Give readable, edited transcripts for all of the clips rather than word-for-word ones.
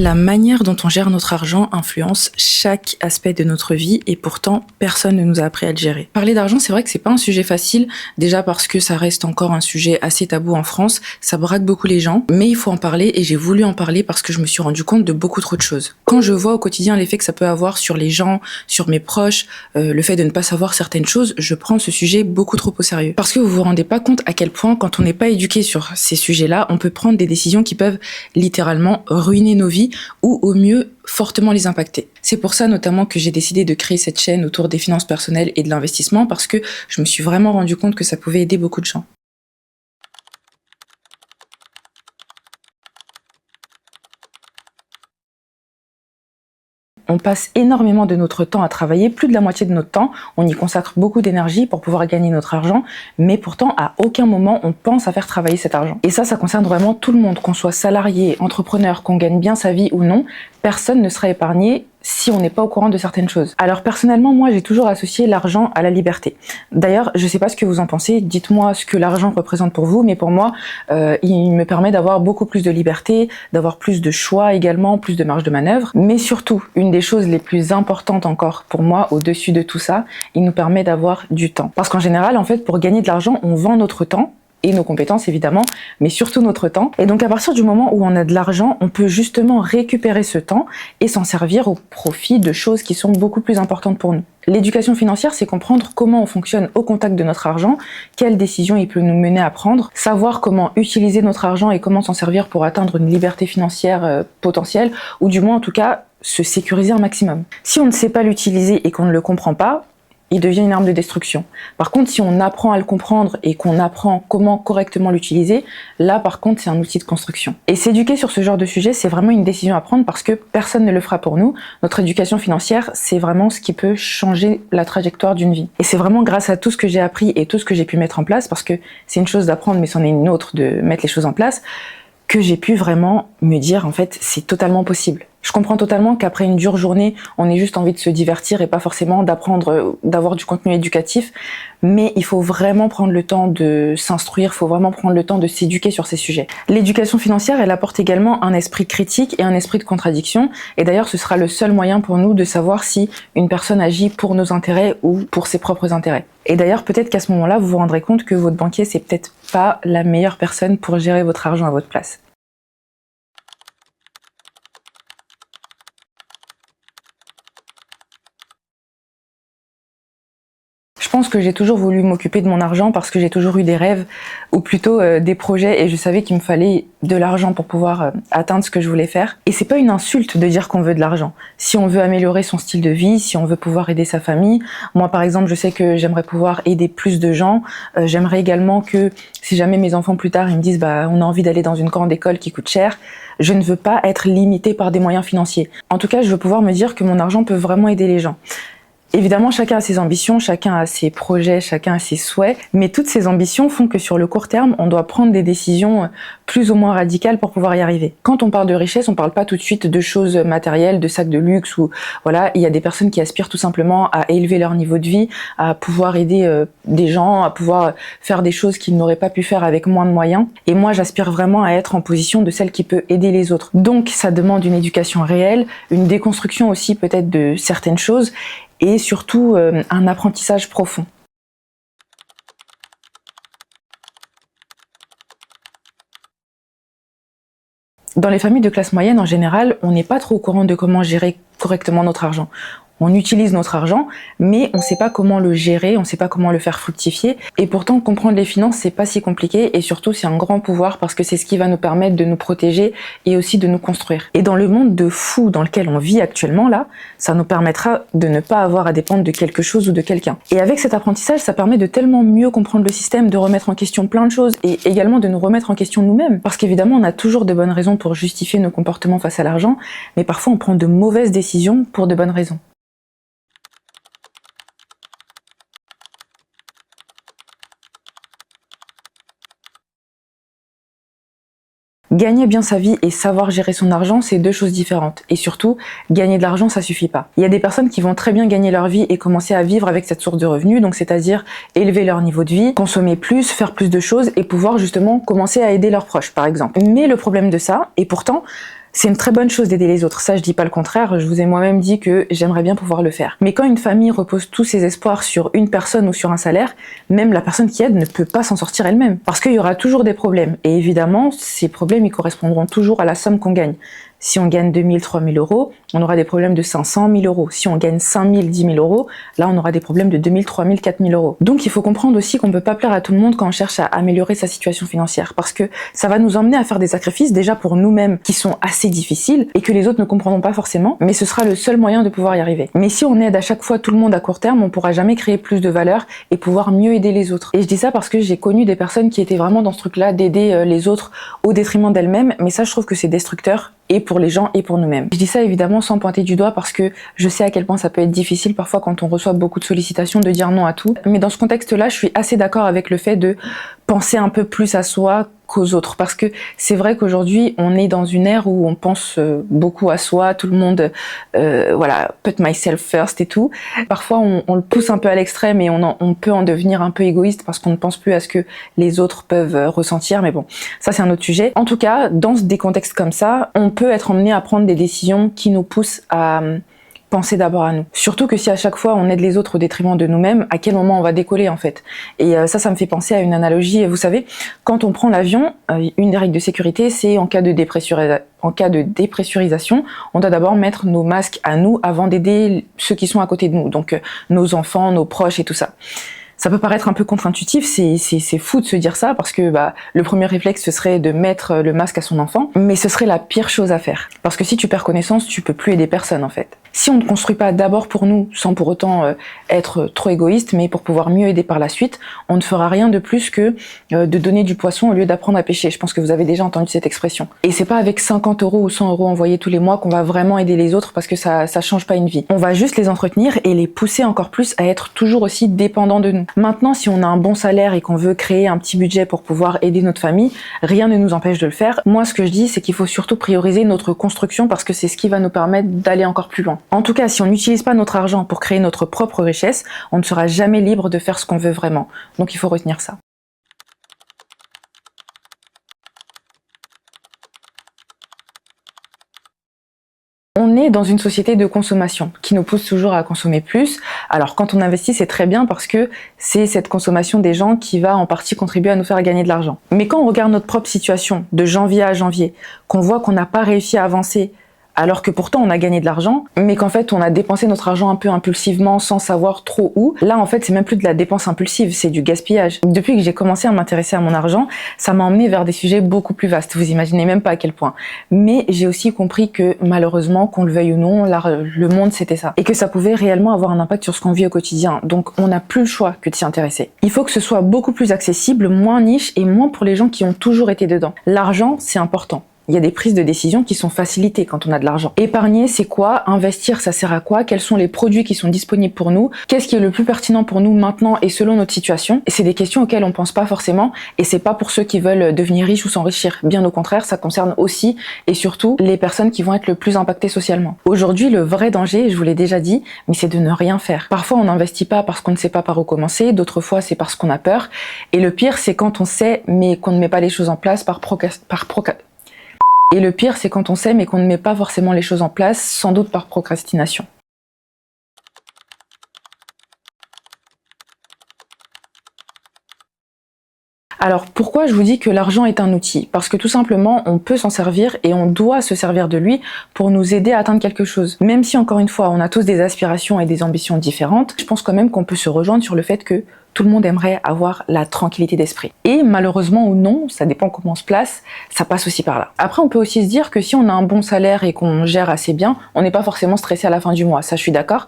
La manière dont on gère notre argent influence chaque aspect de notre vie et pourtant personne ne nous a appris à le gérer. Parler d'argent, c'est vrai que c'est pas un sujet facile, déjà parce que ça reste encore un sujet assez tabou en France, ça braque beaucoup les gens, mais il faut en parler et j'ai voulu en parler parce que je me suis rendu compte de beaucoup trop de choses. Quand je vois au quotidien l'effet que ça peut avoir sur les gens, sur mes proches, le fait de ne pas savoir certaines choses, je prends ce sujet beaucoup trop au sérieux. Parce que vous vous rendez pas compte à quel point quand on n'est pas éduqué sur ces sujets-là, on peut prendre des décisions qui peuvent littéralement ruiner nos vies ou au mieux fortement les impacter. C'est pour ça notamment que j'ai décidé de créer cette chaîne autour des finances personnelles et de l'investissement parce que je me suis vraiment rendu compte que ça pouvait aider beaucoup de gens. On passe énormément de notre temps à travailler, plus de la moitié de notre temps, on y consacre beaucoup d'énergie pour pouvoir gagner notre argent, mais pourtant à aucun moment on pense à faire travailler cet argent. Et ça concerne vraiment tout le monde, qu'on soit salarié, entrepreneur, qu'on gagne bien sa vie ou non, personne ne sera épargné si on n'est pas au courant de certaines choses. Alors personnellement, moi j'ai toujours associé l'argent à la liberté. D'ailleurs, je sais pas ce que vous en pensez, dites-moi ce que l'argent représente pour vous, mais pour moi, il me permet d'avoir beaucoup plus de liberté, d'avoir plus de choix également, plus de marge de manœuvre, mais surtout, une des choses les plus importantes encore pour moi, au-dessus de tout ça, il nous permet d'avoir du temps. Parce qu'en général, en fait, pour gagner de l'argent, on vend notre temps, et nos compétences évidemment, mais surtout notre temps. Et donc à partir du moment où on a de l'argent, on peut justement récupérer ce temps et s'en servir au profit de choses qui sont beaucoup plus importantes pour nous. L'éducation financière, c'est comprendre comment on fonctionne au contact de notre argent, quelles décisions il peut nous mener à prendre, savoir comment utiliser notre argent et comment s'en servir pour atteindre une liberté financière potentielle, ou du moins en tout cas se sécuriser un maximum. Si on ne sait pas l'utiliser et qu'on ne le comprend pas, il devient une arme de destruction. Par contre, si on apprend à le comprendre et qu'on apprend comment correctement l'utiliser, là par contre c'est un outil de construction. Et s'éduquer sur ce genre de sujet, c'est vraiment une décision à prendre parce que personne ne le fera pour nous. Notre éducation financière, c'est vraiment ce qui peut changer la trajectoire d'une vie. Et c'est vraiment grâce à tout ce que j'ai appris et tout ce que j'ai pu mettre en place, parce que c'est une chose d'apprendre mais c'en est une autre de mettre les choses en place, que j'ai pu vraiment me dire en fait c'est totalement possible. Je comprends totalement qu'après une dure journée, on ait juste envie de se divertir et pas forcément d'apprendre, d'avoir du contenu éducatif, mais il faut vraiment prendre le temps de s'instruire, il faut vraiment prendre le temps de s'éduquer sur ces sujets. L'éducation financière, elle apporte également un esprit critique et un esprit de contradiction, et d'ailleurs ce sera le seul moyen pour nous de savoir si une personne agit pour nos intérêts ou pour ses propres intérêts. Et d'ailleurs peut-être qu'à ce moment-là, vous vous rendrez compte que votre banquier, c'est peut-être pas la meilleure personne pour gérer votre argent à votre place. Je pense que j'ai toujours voulu m'occuper de mon argent parce que j'ai toujours eu des rêves, ou plutôt des projets, et je savais qu'il me fallait de l'argent pour pouvoir atteindre ce que je voulais faire. Et c'est pas une insulte de dire qu'on veut de l'argent. Si on veut améliorer son style de vie, si on veut pouvoir aider sa famille, moi par exemple je sais que j'aimerais pouvoir aider plus de gens, j'aimerais également que si jamais mes enfants plus tard ils me disent bah on a envie d'aller dans une grande école qui coûte cher, je ne veux pas être limitée par des moyens financiers. En tout cas je veux pouvoir me dire que mon argent peut vraiment aider les gens. Évidemment, chacun a ses ambitions, chacun a ses projets, chacun a ses souhaits, mais toutes ces ambitions font que sur le court terme, on doit prendre des décisions plus ou moins radicales pour pouvoir y arriver. Quand on parle de richesse, on parle pas tout de suite de choses matérielles, de sacs de luxe ou voilà, il y a des personnes qui aspirent tout simplement à élever leur niveau de vie, à pouvoir aider des gens, à pouvoir faire des choses qu'ils n'auraient pas pu faire avec moins de moyens. Et moi, j'aspire vraiment à être en position de celle qui peut aider les autres. Donc, ça demande une éducation réelle, une déconstruction aussi peut-être de certaines choses, et surtout un apprentissage profond. Dans les familles de classe moyenne, en général, on n'est pas trop au courant de comment gérer correctement notre argent. On utilise notre argent, mais on ne sait pas comment le gérer, on ne sait pas comment le faire fructifier. Et pourtant, comprendre les finances, c'est pas si compliqué, et surtout, c'est un grand pouvoir parce que c'est ce qui va nous permettre de nous protéger et aussi de nous construire. Et dans le monde de fou dans lequel on vit actuellement, là, ça nous permettra de ne pas avoir à dépendre de quelque chose ou de quelqu'un. Et avec cet apprentissage, ça permet de tellement mieux comprendre le système, de remettre en question plein de choses, et également de nous remettre en question nous-mêmes. Parce qu'évidemment, on a toujours de bonnes raisons pour justifier nos comportements face à l'argent, mais parfois on prend de mauvaises décisions pour de bonnes raisons. Gagner bien sa vie et savoir gérer son argent, c'est deux choses différentes. Et surtout, gagner de l'argent, ça suffit pas. Il y a des personnes qui vont très bien gagner leur vie et commencer à vivre avec cette source de revenus, donc c'est-à-dire élever leur niveau de vie, consommer plus, faire plus de choses et pouvoir justement commencer à aider leurs proches, par exemple. Mais le problème de ça, et pourtant, C'est une très bonne chose d'aider les autres, ça je dis pas le contraire, je vous ai moi-même dit que j'aimerais bien pouvoir le faire. Mais quand une famille repose tous ses espoirs sur une personne ou sur un salaire, même la personne qui aide ne peut pas s'en sortir elle-même. Parce qu'il y aura toujours des problèmes. Et évidemment, ces problèmes ils correspondront toujours à la somme qu'on gagne. Si on gagne 2 000, 3 000 euros, on aura des problèmes de 500 000 euros. Si on gagne 5 000, 10 000 euros, là on aura des problèmes de 2 000, 3 000, 4 000 euros. Donc il faut comprendre aussi qu'on ne peut pas plaire à tout le monde quand on cherche à améliorer sa situation financière, parce que ça va nous emmener à faire des sacrifices déjà pour nous-mêmes qui sont assez difficiles et que les autres ne comprendront pas forcément, mais ce sera le seul moyen de pouvoir y arriver. Mais si on aide à chaque fois tout le monde à court terme, on pourra jamais créer plus de valeur et pouvoir mieux aider les autres. Et je dis ça parce que j'ai connu des personnes qui étaient vraiment dans ce truc-là d'aider les autres au détriment d'elles-mêmes, mais ça je trouve que c'est destructeur, et pour les gens et pour nous-mêmes. Je dis ça évidemment sans pointer du doigt parce que je sais à quel point ça peut être difficile parfois quand on reçoit beaucoup de sollicitations de dire non à tout. Mais dans ce contexte-là, je suis assez d'accord avec le fait de penser un peu plus à soi qu'aux autres. Parce que c'est vrai qu'aujourd'hui, on est dans une ère où on pense beaucoup à soi, tout le monde, voilà, put myself first et tout. Parfois, on le pousse un peu à l'extrême et on peut en devenir un peu égoïste parce qu'on ne pense plus à ce que les autres peuvent ressentir. Mais bon, ça c'est un autre sujet. En tout cas, dans des contextes comme ça, on peut être emmené à prendre des décisions qui nous poussent à penser d'abord à nous. Surtout que si à chaque fois on aide les autres au détriment de nous-mêmes, à quel moment on va décoller en fait? Et ça me fait penser à une analogie. Vous savez, quand on prend l'avion, une des règles de sécurité, c'est en cas de dépressurisation, on doit d'abord mettre nos masques à nous avant d'aider ceux qui sont à côté de nous, donc nos enfants, nos proches et tout ça. Ça peut paraître un peu contre-intuitif, c'est fou de se dire ça parce que le premier réflexe ce serait de mettre le masque à son enfant, mais ce serait la pire chose à faire. Parce que si tu perds connaissance, tu peux plus aider personne en fait. Si on ne construit pas d'abord pour nous, sans pour autant être trop égoïste, mais pour pouvoir mieux aider par la suite, on ne fera rien de plus que de donner du poisson au lieu d'apprendre à pêcher. Je pense que vous avez déjà entendu cette expression. Et c'est pas avec 50 euros ou 100 euros envoyés tous les mois qu'on va vraiment aider les autres parce que ça change pas une vie. On va juste les entretenir et les pousser encore plus à être toujours aussi dépendants de nous. Maintenant, si on a un bon salaire et qu'on veut créer un petit budget pour pouvoir aider notre famille, rien ne nous empêche de le faire. Moi, ce que je dis, c'est qu'il faut surtout prioriser notre construction parce que c'est ce qui va nous permettre d'aller encore plus loin. En tout cas, si on n'utilise pas notre argent pour créer notre propre richesse, on ne sera jamais libre de faire ce qu'on veut vraiment. Donc il faut retenir ça. On est dans une société de consommation qui nous pousse toujours à consommer plus. Alors quand on investit, c'est très bien parce que c'est cette consommation des gens qui va en partie contribuer à nous faire gagner de l'argent. Mais quand on regarde notre propre situation de janvier à janvier, qu'on voit qu'on n'a pas réussi à avancer, alors que pourtant on a gagné de l'argent, mais qu'en fait on a dépensé notre argent un peu impulsivement sans savoir trop où. Là en fait c'est même plus de la dépense impulsive, c'est du gaspillage. Depuis que j'ai commencé à m'intéresser à mon argent, ça m'a emmené vers des sujets beaucoup plus vastes, vous imaginez même pas à quel point. Mais j'ai aussi compris que malheureusement, qu'on le veuille ou non, le monde c'était ça. Et que ça pouvait réellement avoir un impact sur ce qu'on vit au quotidien. Donc on n'a plus le choix que de s'y intéresser. Il faut que ce soit beaucoup plus accessible, moins niche et moins pour les gens qui ont toujours été dedans. L'argent c'est important. Il y a des prises de décision qui sont facilitées quand on a de l'argent. Épargner, c'est quoi? Investir, ça sert à quoi? Quels sont les produits qui sont disponibles pour nous? Qu'est-ce qui est le plus pertinent pour nous maintenant et selon notre situation? Et c'est des questions auxquelles on pense pas forcément et c'est pas pour ceux qui veulent devenir riches ou s'enrichir. Bien au contraire, ça concerne aussi et surtout les personnes qui vont être le plus impactées socialement. Aujourd'hui, le vrai danger, je vous l'ai déjà dit, mais c'est de ne rien faire. Parfois, on n'investit pas parce qu'on ne sait pas par où commencer, d'autres fois, c'est parce qu'on a peur. Et le pire, c'est quand on sait mais qu'on ne met pas les choses en place Et le pire, c'est quand on sait mais qu'on ne met pas forcément les choses en place, sans doute par procrastination. Alors pourquoi je vous dis que l'argent est un outil? Parce que tout simplement, on peut s'en servir et on doit se servir de lui pour nous aider à atteindre quelque chose. Même si encore une fois, on a tous des aspirations et des ambitions différentes, je pense quand même qu'on peut se rejoindre sur le fait que tout le monde aimerait avoir la tranquillité d'esprit. Et malheureusement ou non, ça dépend comment on se place, ça passe aussi par là. Après, on peut aussi se dire que si on a un bon salaire et qu'on gère assez bien, on n'est pas forcément stressé à la fin du mois. Ça, je suis d'accord.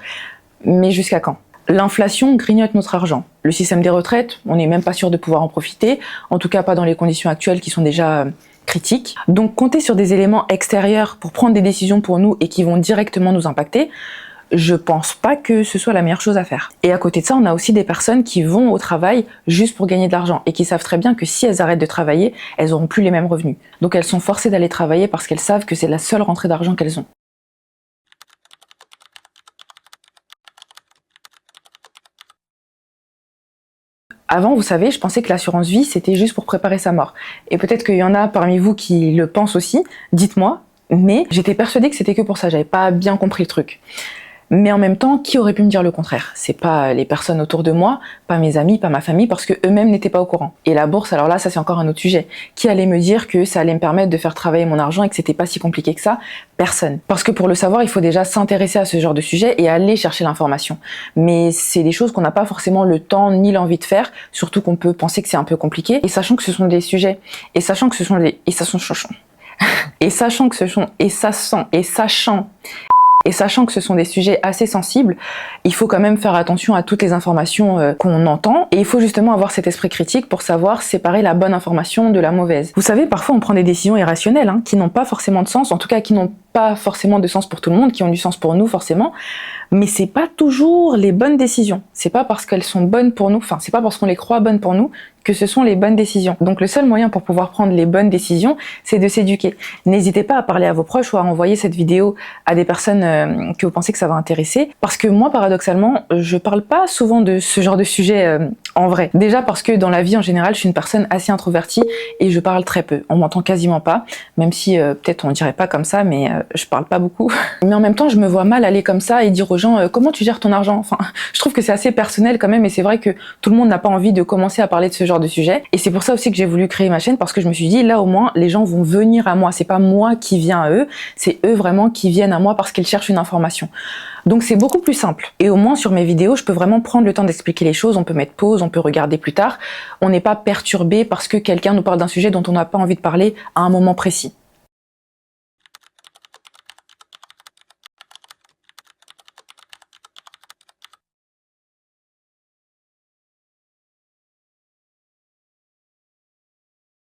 Mais jusqu'à quand? L'inflation grignote notre argent. Le système des retraites, on n'est même pas sûr de pouvoir en profiter, en tout cas pas dans les conditions actuelles qui sont déjà critiques. Donc compter sur des éléments extérieurs pour prendre des décisions pour nous et qui vont directement nous impacter, je pense pas que ce soit la meilleure chose à faire. Et à côté de ça, on a aussi des personnes qui vont au travail juste pour gagner de l'argent et qui savent très bien que si elles arrêtent de travailler, elles auront plus les mêmes revenus. Donc elles sont forcées d'aller travailler parce qu'elles savent que c'est la seule rentrée d'argent qu'elles ont. Avant, vous savez, je pensais que l'assurance vie, c'était juste pour préparer sa mort. Et peut-être qu'il y en a parmi vous qui le pensent aussi, dites-moi, Mais j'étais persuadée que c'était que pour ça, j'avais pas bien compris le truc. Mais en même temps, qui aurait pu me dire le contraire? C'est pas les personnes autour de moi, pas mes amis, pas ma famille, parce que eux-mêmes n'étaient pas au courant. Et la bourse, alors là, ça c'est encore un autre sujet. Qui allait me dire que ça allait me permettre de faire travailler mon argent et que c'était pas si compliqué que ça? Personne. Parce que pour le savoir, il faut déjà s'intéresser à ce genre de sujet et aller chercher l'information. Mais c'est des choses qu'on n'a pas forcément le temps ni l'envie de faire, surtout qu'on peut penser que c'est un peu compliqué. Et sachant que ce sont des sujets, et sachant que ce sont des, et sachant que ce sont des sujets assez sensibles, il faut quand même faire attention à toutes les informations qu'on entend et il faut justement avoir cet esprit critique pour savoir séparer la bonne information de la mauvaise. Vous savez, parfois on prend des décisions irrationnelles qui n'ont pas forcément de sens, en tout cas qui n'ont pas forcément de sens pour tout le monde, qui ont du sens pour nous forcément, mais c'est pas toujours les bonnes décisions. C'est pas parce qu'elles sont bonnes pour nous, enfin c'est pas parce qu'on les croit bonnes pour nous que ce sont les bonnes décisions. Donc le seul moyen pour pouvoir prendre les bonnes décisions, c'est de s'éduquer. N'hésitez pas à parler à vos proches ou à envoyer cette vidéo à des personnes que vous pensez que ça va intéresser, parce que moi paradoxalement, je parle pas souvent de ce genre de sujet en vrai. Déjà parce que dans la vie en général, je suis une personne assez introvertie et je parle très peu. On m'entend quasiment pas, même si peut-être on dirait pas comme ça, mais je parle pas beaucoup. Mais en même temps, je me vois mal aller comme ça et dire aux gens comment tu gères ton argent. Enfin, je trouve que c'est assez personnel quand même et c'est vrai que tout le monde n'a pas envie de commencer à parler de ce genre de sujet. Et c'est pour ça aussi que j'ai voulu créer ma chaîne, parce que je me suis dit là au moins les gens vont venir à moi. C'est pas moi qui viens à eux, c'est eux vraiment qui viennent à moi parce qu'ils cherchent une information. Donc c'est beaucoup plus simple. Et au moins sur mes vidéos, je peux vraiment prendre le temps d'expliquer les choses, on peut mettre pause, on peut regarder plus tard. On n'est pas perturbé parce que quelqu'un nous parle d'un sujet dont on n'a pas envie de parler à un moment précis.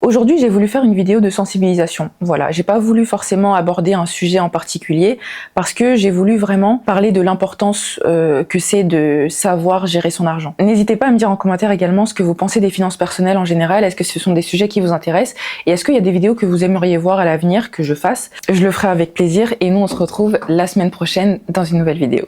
Aujourd'hui, j'ai voulu faire une vidéo de sensibilisation. Voilà, j'ai pas voulu forcément aborder un sujet en particulier parce que j'ai voulu vraiment parler de l'importance que c'est de savoir gérer son argent. N'hésitez pas à me dire en commentaire également ce que vous pensez des finances personnelles en général. Est-ce que ce sont des sujets qui vous intéressent? Et est-ce qu'il y a des vidéos que vous aimeriez voir à l'avenir que je fasse? Je le ferai avec plaisir et nous on se retrouve la semaine prochaine dans une nouvelle vidéo.